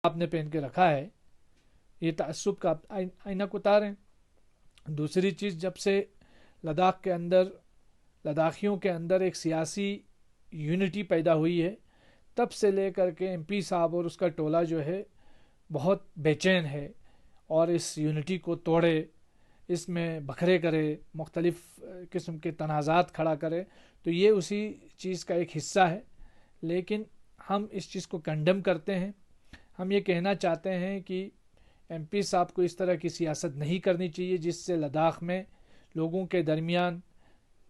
आपने पहन के रखा है, ये तअस्सुब का आप ऐनक उतारें। दूसरी चीज़, जब से लद्दाख के अंदर, लद्दाखियों के अंदर एक सियासी यूनिटी पैदा हुई है, तब से लेकर के एमपी साहब और उसका टोला जो है बहुत बेचैन है और इस यूनिटी को तोड़े, इसमें बखरे करे, मुख्तलिफ़ किस्म के तनाज़ात खड़ा करे। तो ये उसी चीज़ का एक हिस्सा है। लेकिन हम इस चीज़ को कंडेम करते हैं। हम ये कहना चाहते हैं कि एमपी साहब को इस तरह की सियासत नहीं करनी चाहिए जिससे लद्दाख में लोगों के दरमियान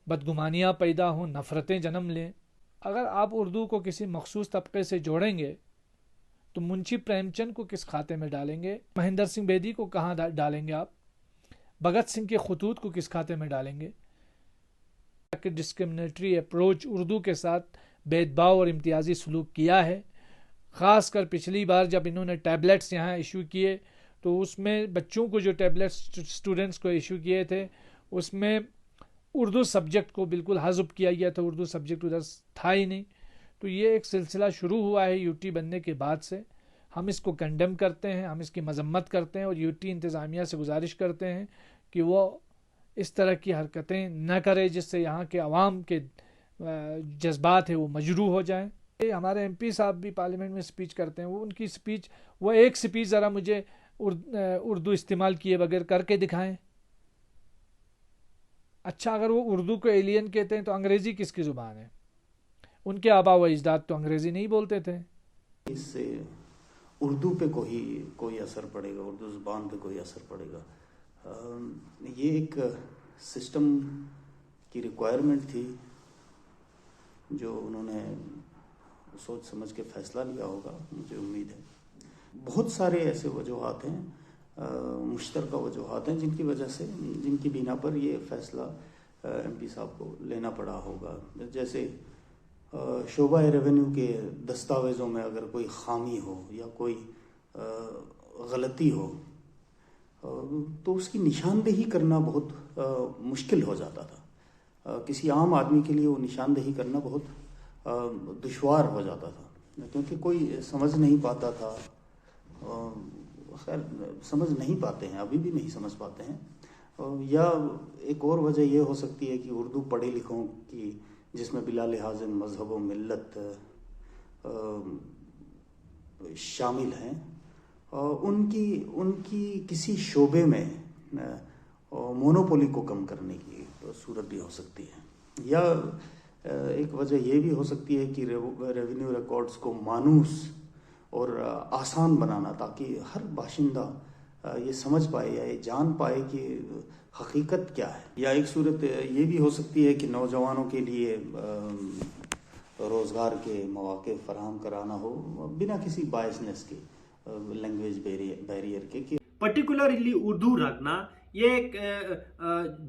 बदगुमानियाँ पैदा हों, नफ़रतें जन्म लें। अगर आप उर्दू को किसी मखसूस तबके से जोड़ेंगे तो मुंशी प्रेमचंद को किस खाते में डालेंगे, महेंद्र सिंह बेदी को कहाँ डालेंगे, आप भगत सिंह के खतूत को किस खाते में डालेंगे। डिस्क्रिमिनेटरी अप्रोच उर्दू के साथ भेदभाव और इम्तियाजी सलूक किया है। ख़ासकर पिछली बार जब इन्होंने टैबलेट्स यहाँ इशू किए तो उसमें बच्चों को जो टैबलेट्स स्टूडेंट्स को इशू किए थे उसमें उर्दू सब्जेक्ट को बिल्कुल हज़फ किया गया था, उर्दू सब्जेक्ट उधर था ही नहीं। तो ये एक सिलसिला शुरू हुआ है यूटी बनने के बाद से। हम इसको कंडेम करते हैं, हम इसकी मजम्मत करते हैं और यूटी इंतज़ामिया से गुजारिश करते हैं कि वो इस तरह की हरकतें न करे जिससे यहाँ के अवाम के जज्बात है वो मजरूह हो जाएं। हमारे एमपी साहब भी पार्लियामेंट में स्पीच करते हैं, वो उनकी स्पीच, वो एक स्पीच ज़रा मुझे उर्दू इस्तेमाल किए बगैर करके दिखाएं। अच्छा, अगर वो उर्दू को एलियन कहते हैं तो अंग्रेज़ी किसकी ज़ुबान है? उनके आबा व अजदाद तो अंग्रेज़ी नहीं बोलते थे। इससे उर्दू पे कोई असर पड़ेगा, उर्दू ज़ुबान पे कोई असर पड़ेगा? ये एक सिस्टम की रिक्वायरमेंट थी जो उन्होंने सोच समझ के फ़ैसला लिया होगा, मुझे उम्मीद है। बहुत सारे ऐसे वजूहात हैं, मुश्तरका वजूहात हैं जिनकी बिना पर ये फ़ैसला एमपी साहब को लेना पड़ा होगा। जैसे शोबा रेवेन्यू के दस्तावेज़ों में अगर कोई ख़ामी हो या कोई गलती हो तो उसकी निशानदेही करना बहुत मुश्किल हो जाता था। किसी आम आदमी के लिए वो निशानदेही करना बहुत दुश्वार हो जाता था, क्योंकि कोई समझ नहीं पाता था। खैर, समझ नहीं पाते हैं, अभी भी नहीं समझ पाते हैं। या एक और वजह ये हो सकती है कि उर्दू पढ़े लिखों की, जिसमें बिला लिहाज मज़हब व मिल्लत शामिल हैं, उनकी किसी शोबे में मोनोपोली को कम करने की सूरत भी हो सकती है। या एक वजह यह भी हो सकती है कि रेवेन्यू रिकॉर्ड्स को मानूस और आसान बनाना, ताकि हर बाशिंदा ये समझ पाए या ये जान पाए कि हकीकत क्या है। या एक सूरत ये भी हो सकती है कि नौजवानों के लिए रोज़गार के मौके फराहम कराना हो बिना किसी बायसनेस के, लैंग्वेज बैरियर के। पर्टिकुलरली उर्दू रखना, ये एक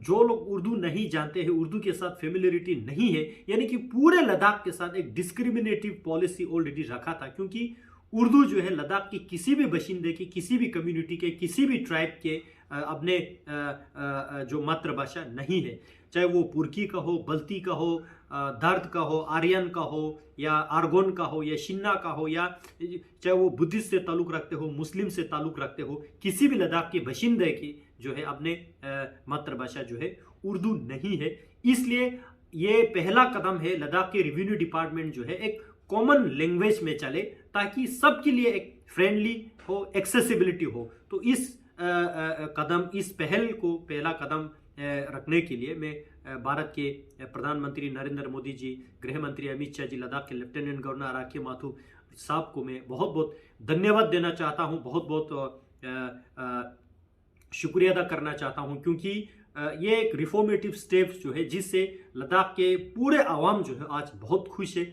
जो लोग उर्दू नहीं जानते हैं, उर्दू के साथ फेमिलियरिटी नहीं है, यानी कि पूरे लद्दाख के साथ एक डिस्क्रिमिनेटिव पॉलिसी ऑलरेडी रखा था। क्योंकि उर्दू जो है लद्दाख की किसी भी बशिंदे की, किसी भी कम्युनिटी के, किसी भी ट्राइब के अपने जो मातृभाषा नहीं है। चाहे वो पुरकी का हो, बल्ती का हो, दर्द का हो, आर्यन का हो, या आर्गोन का हो, या शिन्ना का हो, या चाहे वो बुद्धिस्ट से ताल्लुक़ रखते हो, मुस्लिम से ताल्लुक़ रखते हो, किसी भी लद्दाख के बशिंदे की जो है अपने मातृभाषा जो है उर्दू नहीं है। इसलिए ये पहला कदम है लद्दाख के रेवेन्यू डिपार्टमेंट जो है एक कॉमन लैंग्वेज में चले, ताकि सबके लिए एक फ्रेंडली हो, एक्सेसिबिलिटी हो। तो इस पहल को पहला कदम रखने के लिए मैं भारत के प्रधानमंत्री नरेंद्र मोदी जी, गृह मंत्री अमित शाह जी, लद्दाख के लेफ्टिनेंट गवर्नर आराकी माथुर साहब को मैं बहुत बहुत धन्यवाद देना चाहता हूं, बहुत बहुत शुक्रिया अदा करना चाहता हूं। क्योंकि ये एक रिफॉर्मेटिव स्टेप्स जो है जिससे लद्दाख के पूरे आवाम जो है आज बहुत खुश है।